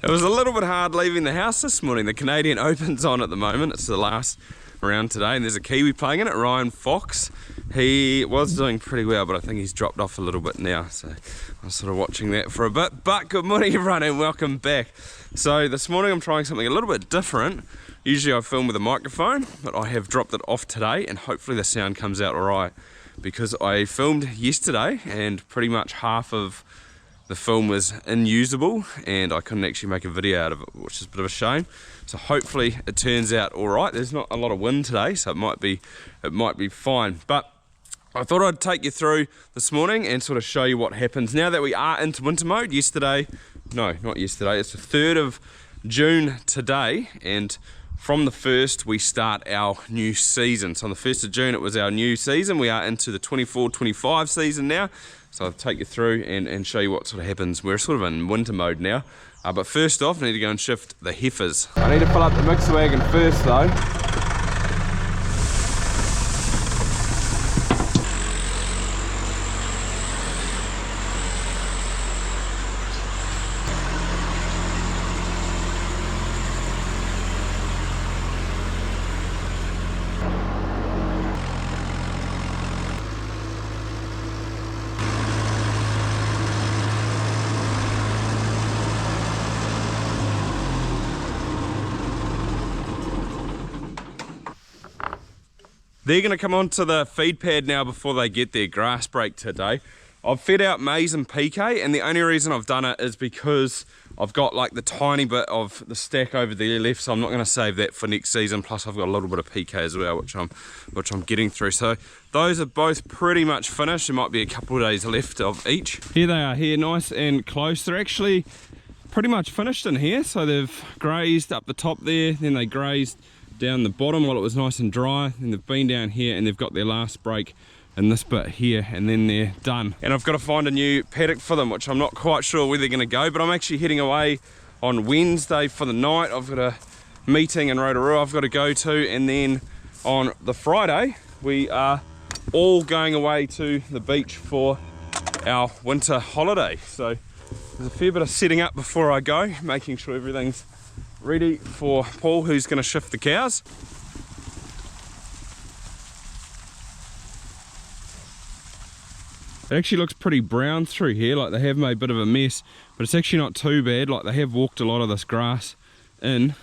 It was a little bit hard leaving the house this morning. The Canadian Open's on at the moment. It's the last round today, and there's a Kiwi playing in it, Ryan Fox. He was doing pretty well, but I think he's dropped off a little bit now, so I'm sort of watching that for a bit. But good morning everyone and welcome back. So this morning I'm trying something a little bit different. Usually I film with a microphone, but I have dropped it off today, and hopefully the sound comes out alright, because I filmed yesterday and pretty much half of the film was unusable and I couldn't actually make a video out of it, which is a bit of a shame. So hopefully it turns out all right. There's not a lot of wind today, so it might be fine. But I thought I'd take you through this morning and sort of show you what happens now that we are into winter mode. It's the 3rd of June today, and from the 1st we start our new season. So on the 1st of June it was our new season. We are into the 24-25 season now. So I'll take you through and show you what sort of happens. We're sort of in winter mode now. But first off, I need to go and shift the heifers. I need to fill up the mixer wagon first though. They're going to come onto the feed pad now before they get their grass break today. I've fed out maize and PK, and the only reason I've done it is because I've got like the tiny bit of the stack over there left, so I'm not going to save that for next season. Plus I've got a little bit of PK as well, which I'm getting through. So those are both pretty much finished. There might be a couple of days left of each. Here they are, here nice and close. They're actually pretty much finished in here. So they've grazed up the top there, then they grazed down the bottom while it was nice and dry, and they've been down here and they've got their last break in this bit here, and then they're done. And I've got to find a new paddock for them, which I'm not quite sure where they're going to go, but I'm actually heading away on Wednesday for the night. I've got a meeting in Rotorua I've got to go to, and then on the Friday we are all going away to the beach for our winter holiday. So there's a fair bit of setting up before I go, making sure everything's ready for Paul, who's going to shift the cows. It actually looks pretty brown through here, like they have made a bit of a mess, but it's actually not too bad. Like they have walked a lot of this grass in.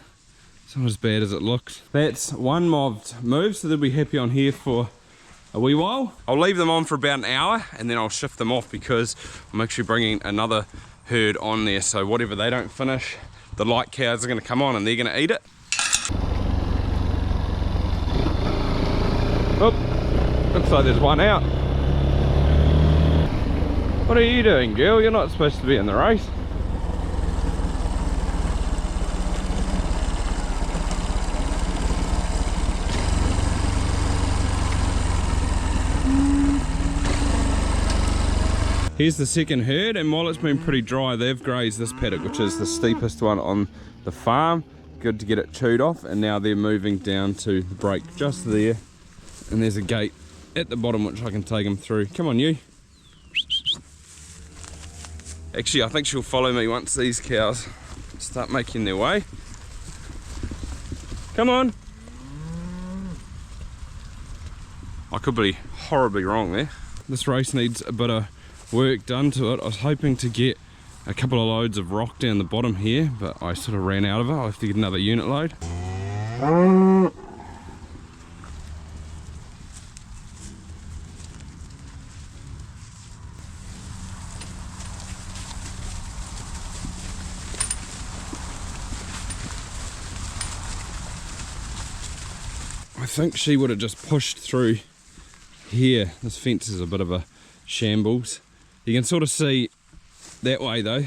It's not as bad as it looks. That's one mobbed move, so they'll be happy on here for a wee while. I'll leave them on for about an hour and then I'll shift them off, because I'm actually bringing another herd on there, so whatever they don't finish, the light cows are going to come on and they're going to eat it. Oh, looks like there's one out. What are you doing, girl? You're not supposed to be in the race. Here's the second herd, and while it's been pretty dry, they've grazed this paddock, which is the steepest one on the farm. Good to get it chewed off, and now they're moving down to the break just there. And there's a gate at the bottom which I can take them through. Come on, you. Actually, I think she'll follow me once these cows start making their way. Come on. I could be horribly wrong there. This race needs a bit of work done to it. I was hoping to get a couple of loads of rock down the bottom here, but I sort of ran out of it. I'll have to get another unit load. I think she would have just pushed through here. This fence is a bit of a shambles. You can sort of see that way though,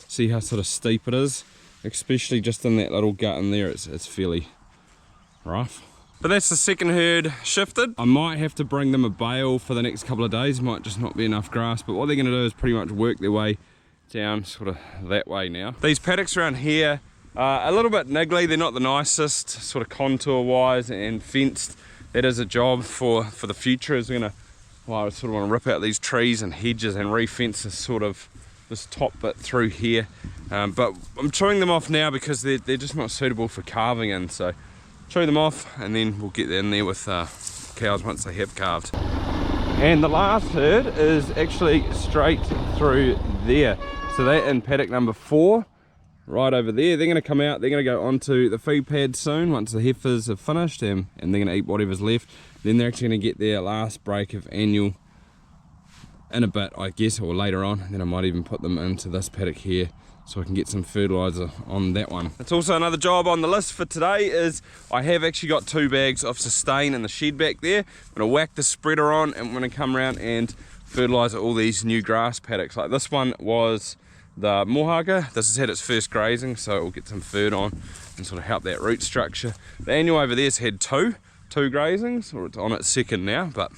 see how sort of steep it is, especially just in that little gut in there. It's fairly rough. But that's the second herd shifted. I might have to bring them a bale for the next couple of days, might just not be enough grass, but what they're going to do is pretty much work their way down sort of that way now. These paddocks around here are a little bit niggly. They're not the nicest sort of contour wise and fenced. That is a job for the future, is we're going to, well, I sort of want to rip out these trees and hedges and re-fence this sort of this top bit through here. But I'm chewing them off now because they're just not suitable for calving in. So chew them off and then we'll get in there with cows once they have calved. And the last herd is actually straight through there. So that in paddock number 4, right over there. They're going to come out, they're going to go onto the feed pad soon once the heifers have finished, and they're going to eat whatever's left. Then they're actually going to get their last break of annual in a bit, I guess, or later on. And then I might even put them into this paddock here so I can get some fertilizer on that one. It's also another job on the list for today is I have actually got 2 bags of sustain in the shed back there. I'm going to whack the spreader on and I'm going to come around and fertilizer all these new grass paddocks. Like this one was the mohaga. This has had its first grazing, so it will get some fert on and sort of help that root structure. The annual over there's had two grazings, or it's on its second now, but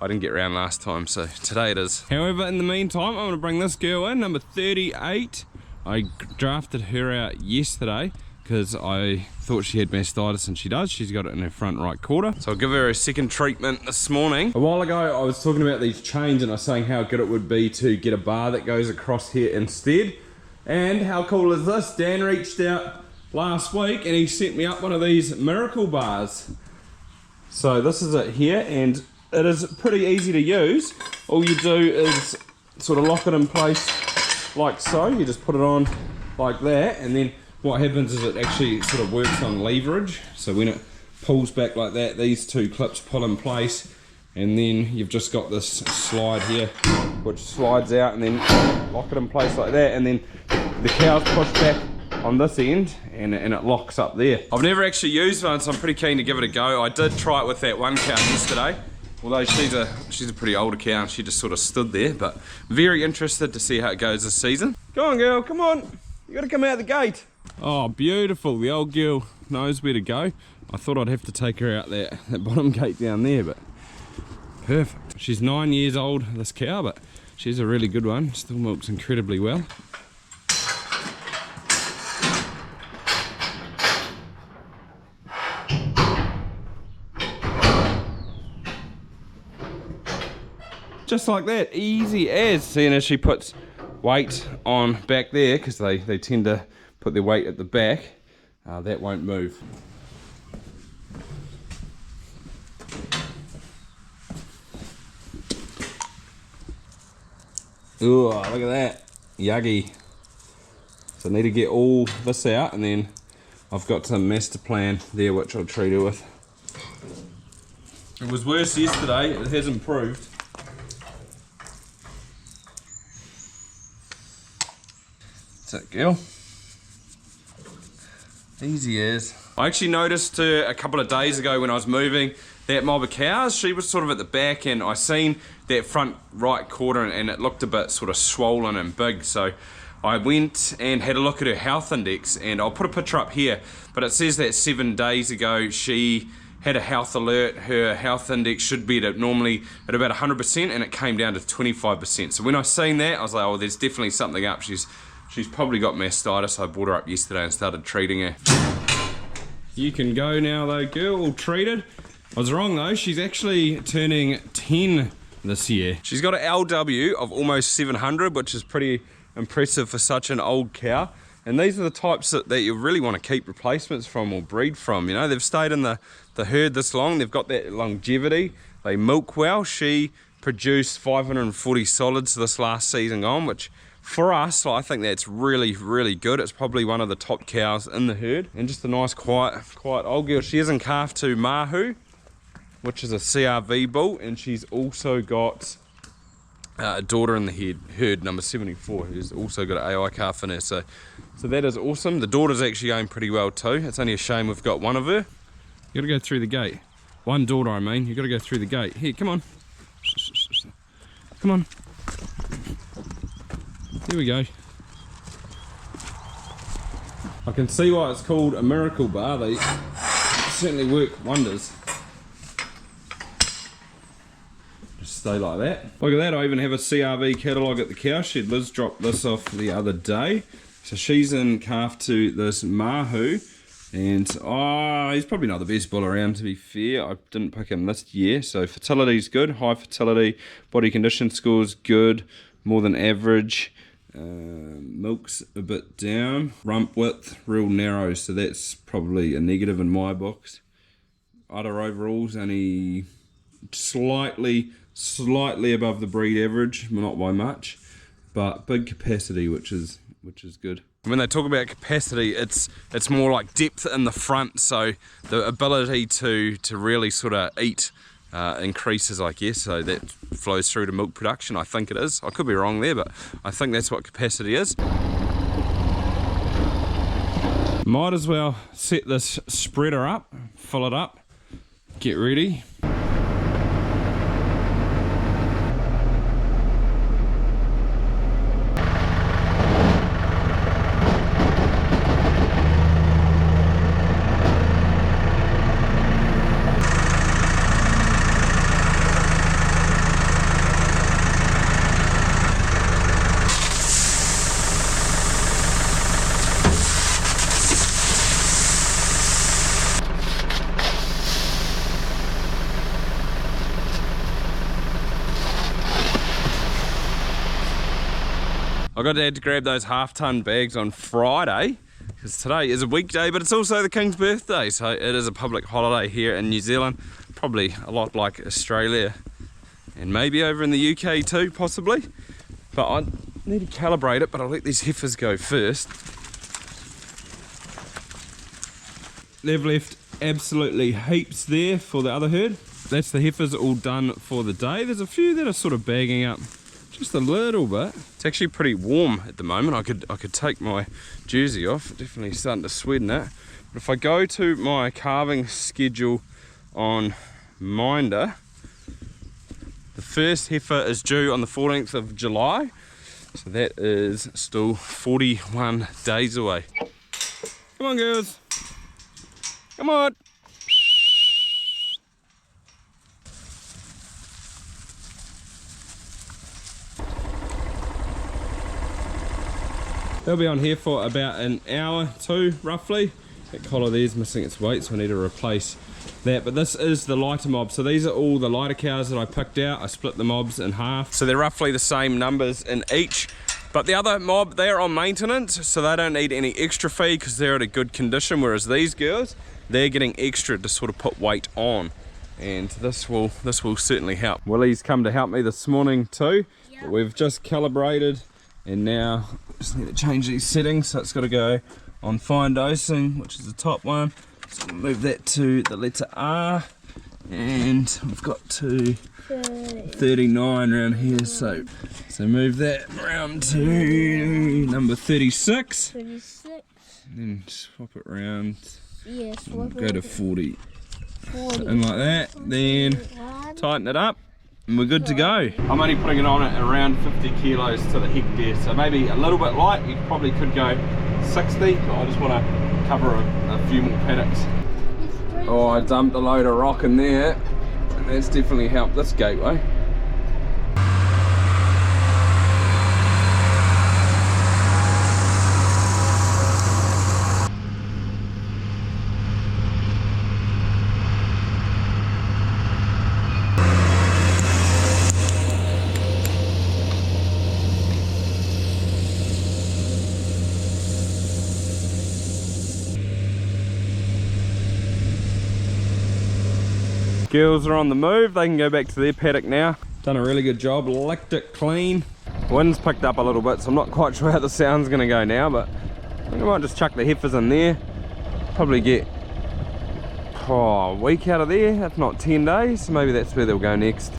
I didn't get around last time, so today it is. However, in the meantime, I'm going to bring this girl in, number 38. I drafted her out yesterday because I thought she had mastitis, and she does. She's got it in her front right quarter. So I'll give her a second treatment this morning. A while ago, I was talking about these chains and I was saying how good it would be to get a bar that goes across here instead. And how cool is this? Dan reached out last week and he sent me up one of these miracle bars. So this is it here, and it is pretty easy to use. All you do is sort of lock it in place like so. You just put it on like that, and then what happens is it actually sort of works on leverage. So when it pulls back like that, these 2 clips pull in place, and then you've just got this slide here which slides out, and then lock it in place like that, and then the cows push back on this end and it locks up there. I've never actually used one, so I'm pretty keen to give it a go. I did try it with that one cow yesterday, although she's a pretty older cow and she just sort of stood there, but very interested to see how it goes this season. Go on, girl, come on. You gotta come out the gate. Oh, beautiful. The old girl knows where to go. I thought I'd have to take her out that bottom gate down there, but perfect. She's 9 years old, this cow, but she's a really good one. Still milks incredibly well. Just like that, easy as. Seeing as she puts weight on back there, because they tend to put their weight at the back, that won't move. Ooh, look at that, yuggy. So I need to get all this out, and then I've got some master plan there which I'll treat her with. It was worse yesterday, it has improved. That's it, girl. Easy as. I actually noticed a couple of days ago when I was moving that mob of cows, she was sort of at the back, and I seen that front right quarter and it looked a bit sort of swollen and big, so I went and had a look at her health index, and I'll put a picture up here, but it says that 7 days ago she had a health alert. Her health index should be normally at about 100%, and it came down to 25%. So when I seen that, I was like, oh, there's definitely something up. She's probably got mastitis. I brought her up yesterday and started treating her. You can go now though, girl, all treated. I was wrong though, she's actually turning 10 this year. She's got an LW of almost 700, which is pretty impressive for such an old cow. And these are the types that you really want to keep replacements from or breed from. You know, they've stayed in the herd this long, they've got that longevity, they milk well. She produced 540 solids this last season gone, which for us, I think that's really, really good. It's probably one of the top cows in the herd, and just a nice, quiet old girl. She is in calf to Mahu, which is a CRV bull, and she's also got a daughter in the herd, number 74, who's also got an AI calf in her. So that is awesome. The daughter's actually going pretty well too. It's only a shame we've got one of her. You gotta go through the gate. One daughter, I mean. You gotta go through the gate. Here, come on. Come on. Here we go. I can see why it's called a miracle bar. They certainly work wonders. Just stay like that. Look at that, I even have a CRV catalogue at the cow shed. Liz dropped this off the other day. So she's in calf to this Mahu. And he's probably not the best bull around, to be fair. I didn't pick him this year. So fertility's good, high fertility. Body condition score's good, more than average. Milk's a bit down. Rump width, real narrow, so that's probably a negative in my books. Udder overalls only slightly above the breed average, not by much, but big capacity, which is good. When they talk about capacity, it's more like depth in the front, so the ability to really sort of eat increases, I guess, so that flows through to milk production. I think it is. I could be wrong there, but I think that's what capacity is. Might as well set this spreader up, fill it up, get ready. I got Dad to grab those half-ton bags on Friday, because today is a weekday, but it's also the King's birthday, so it is a public holiday here in New Zealand, probably a lot like Australia, and maybe over in the UK too, possibly. But I need to calibrate it, but I'll let these heifers go first. They've left absolutely heaps there for the other herd. That's the heifers all done for the day. There's a few that are sort of bagging up just a little bit. It's actually pretty warm at the moment. I could take my jersey off. Definitely starting to sweat in it. But if I go to my calving schedule on Minder, the first heifer is due on the 14th of July. So that is still 41 days away. Come on, girls. Come on. They'll be on here for about an hour, two, roughly. That collar there's missing its weight, so I need to replace that. But this is the lighter mob. So these are all the lighter cows that I picked out. I split the mobs in half. So they're roughly the same numbers in each. But the other mob, they're on maintenance, so they don't need any extra feed because they're at a good condition, whereas these girls, they're getting extra to sort of put weight on. And this will certainly help. Willie's come to help me this morning too. Yep. We've just calibrated, and now just need to change these settings. So it's got to go on fine dosing, which is the top one. So we'll move that to the letter R, and we've got to 39 around here. So move that around to number 36. 36. And then swap it around. Yeah, go to 40. And like that. Then tighten it up. And we're good to go. I'm only putting it on at around 50 kilos to the hectare, so maybe a little bit light. You probably could go 60, but I just want to cover a few more paddocks. Oh, I dumped a load of rock in there, and that's definitely helped this gateway. Girls are on the move, they can go back to their paddock now. Done a really good job, licked it clean. Wind's picked up a little bit, so I'm not quite sure how the sound's gonna go now, but I think I might just chuck the heifers in there. Probably get a week out of there, if not 10 days, so maybe that's where they'll go next.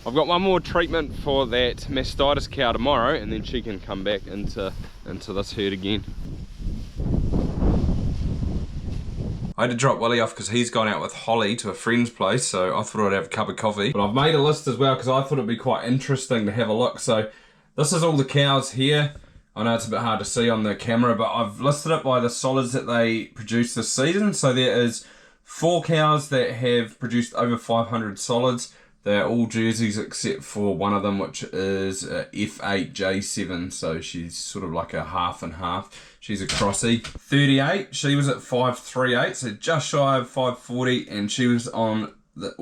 I've got one more treatment for that Mastitis cow tomorrow, and then she can come back into this herd again. I had to drop Willie off because he's gone out with Holly to a friend's place, so I thought I'd have a cup of coffee. But I've made a list as well because I thought it'd be quite interesting to have a look. So this is all the cows here. I know it's a bit hard to see on the camera, but I've listed it by the solids that they produced this season. So there is 4 cows that have produced over 500 solids, They're all jerseys except for one of them, which is a F8J7, so she's sort of like a half and half. She's a crossie. 38, she was at 538, so just shy of 540, and she was on,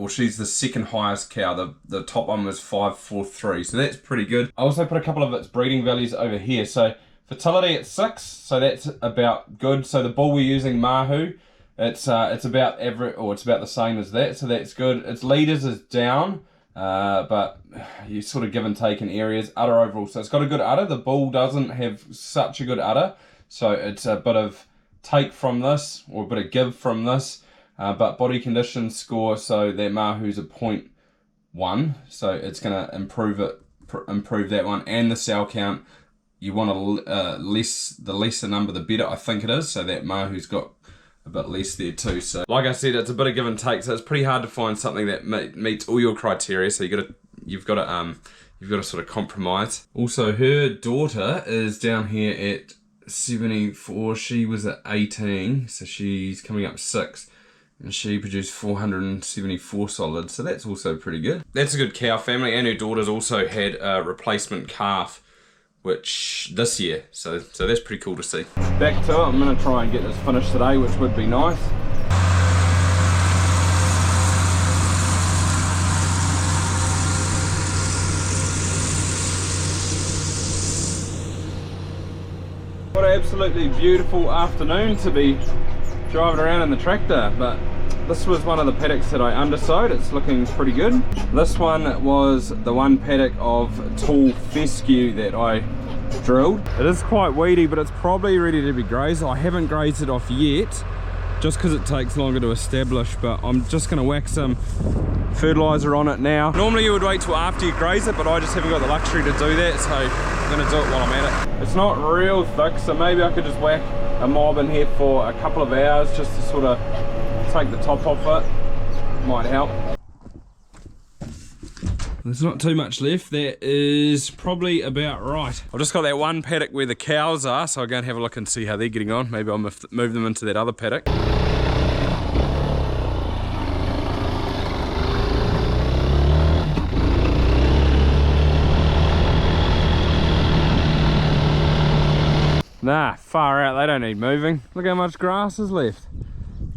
she's the second highest cow. The top one was 543, so that's pretty good. I also put a couple of its breeding values over here. So fertility at 6, so that's about good. So the bull we're using, Mahu, it's about average, or it's about the same as that, so that's good. Its leaders is down, but you sort of give and take in areas. Udder overall, so it's got a good udder. The bull doesn't have such a good udder, so it's a bit of take from this, or a bit of give from this. But body condition score, so that Mahu's a 0.1, so it's going to improve that one. And the cell count, you want the lesser number the better, I think it is, so that Mahu's got a bit less there too. So like I said, it's a bit of give and take, so it's pretty hard to find something that meets all your criteria, so you've got to sort of compromise. Also, her daughter is down here at 74, she was at 18, so she's coming up 6. And she produced 474 solids, so that's also pretty good. That's a good cow family, and her daughter's also had a replacement calf, which this year, so that's pretty cool to see. Back to it, I'm gonna try and get this finished today, which would be nice. What an absolutely beautiful afternoon to be driving around in the tractor, but this was one of the paddocks that I undersowed. It's looking pretty good. This one was the one paddock of tall fescue that I drilled. It is quite weedy, but it's probably ready to be grazed. I haven't grazed it off yet, just because it takes longer to establish, but I'm just going to whack some fertilizer on it now. Normally you would wait till after you graze it, but I just haven't got the luxury to do that, so I'm going to do it while I'm at it. It's not real thick, so maybe I could just whack a mob in here for a couple of hours just to sort of take the top off it. Might help. There's not too much left. That is probably about right. I've just got that one paddock where the cows are, so I'll go and have a look and see how they're getting on. Maybe I'll move them into that other paddock. Nah, far out, they don't need moving. Look how much grass is left.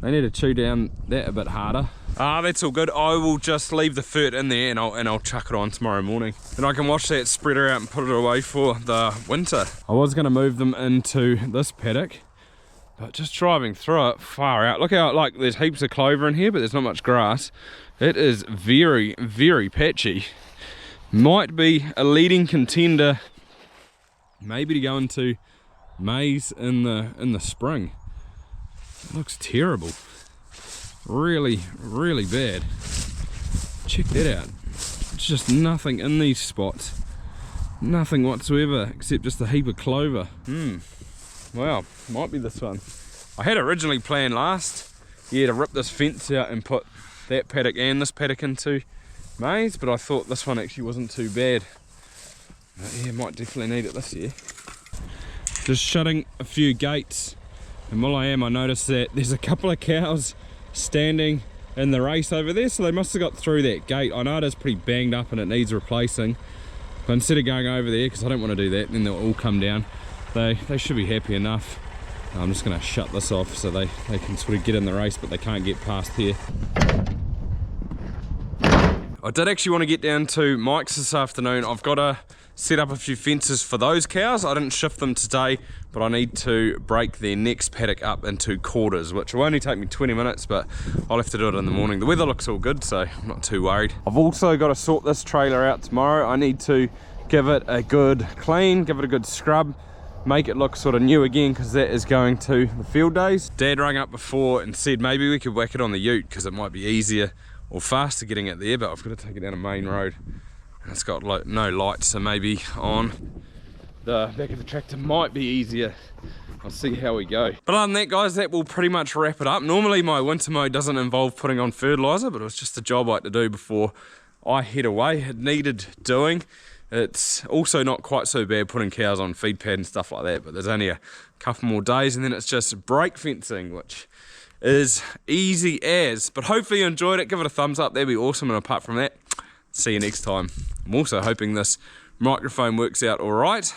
They need to chew down that a bit harder. That's all good. I will just leave the fert in there and I'll chuck it on tomorrow morning. Then I can wash that spreader out and put it away for the winter. I was going to move them into this paddock, but just driving through it, far out. Look how, like, there's heaps of clover in here, but there's not much grass. It is very, very patchy. Might be a leading contender, maybe to go into maize in the spring. It looks terrible. Really, really bad. Check that out. It's just nothing in these spots. Nothing whatsoever, except just a heap of clover. Well, might be this one. I had originally planned last year to rip this fence out and put that paddock and this paddock into maize, but I thought this one actually wasn't too bad. But yeah, might definitely need it this year. Just shutting a few gates, and while I noticed that there's a couple of cows standing in the race over there, so they must have got through that gate. I know it is pretty banged up and it needs replacing, but instead of going over there, because I don't want to do that, then they'll all come down, they should be happy enough. I'm just going to shut this off so they can sort of get in the race, but they can't get past here. I did actually want to get down to Mike's this afternoon. I've got to set up a few fences for those cows. I didn't shift them today, but I need to break their next paddock up into quarters, which will only take me 20 minutes, but I'll have to do it in the morning. The weather looks all good, so I'm not too worried. I've also got to sort this trailer out tomorrow. I need to give it a good clean, give it a good scrub, make it look sort of new again, because that is going to the field days. Dad rang up before and said maybe we could whack it on the ute because it might be easier or faster getting it there, but I've got to take it down a main road. It's got no lights, so maybe on the back of the tractor might be easier. I'll see how we go. But other than that, guys, that will pretty much wrap it up. Normally my winter mode doesn't involve putting on fertilizer, but it was just a job I had to do before I head away. It needed doing. It's also not quite so bad putting cows on feed pad and stuff like that, but there's only a couple more days and then it's just brake fencing, which is easy as. But hopefully you enjoyed it. Give it a thumbs up, that'd be awesome. And apart from that, see you next time. I'm also hoping this microphone works out all right.